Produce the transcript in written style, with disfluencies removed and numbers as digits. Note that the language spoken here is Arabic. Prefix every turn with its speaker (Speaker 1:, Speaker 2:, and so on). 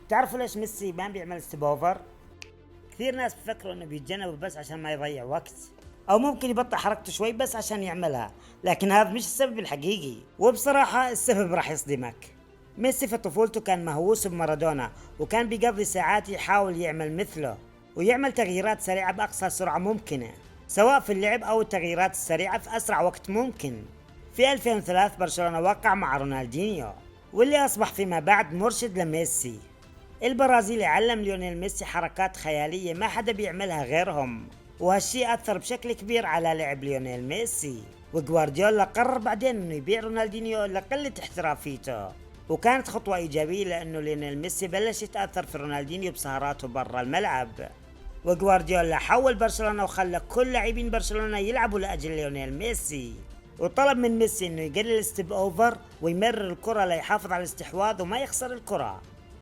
Speaker 1: تعرفوا ليش ميسي ما بيعمل ستيب اوفر؟ كثير ناس بفكروا انه بيتجنبوا بس عشان ما يضيع وقت، او ممكن يبطئ حركته شوي بس عشان يعملها، لكن هذا مش السبب الحقيقي، وبصراحة السبب راح يصدمك. ميسي في طفولته كان مهووس بمارادونا، وكان بيقضي ساعات يحاول يعمل مثله ويعمل تغييرات سريعة بأقصى سرعة ممكنة، سواء في اللعب أو التغييرات السريعة في أسرع وقت ممكن. في 2003 برشلونة وقع مع رونالدينيو، واللي أصبح فيما بعد مرشد لميسي. البرازيلي علم ليونيل ميسي حركات خيالية ما حدا بيعملها غيرهم، وهالشي أثر بشكل كبير على لعب ليونيل ميسي. وغوارديولا قرر بعدين انه يبيع رونالدينيو لقلة احترافيته، وكانت خطوة إيجابية لأنه ليونيل ميسي بلش يتأثر في رونالدينيو بسهراته برا الملعب. وغوارديولا حول برشلونة وخلى كل لاعبين برشلونة يلعبوا لأجل ليونيل ميسي، وطلب من ميسي انه يقلل الستيب اوفر ويمرر الكرة ليحافظ على الاستحواذ وما يخسر الكرة.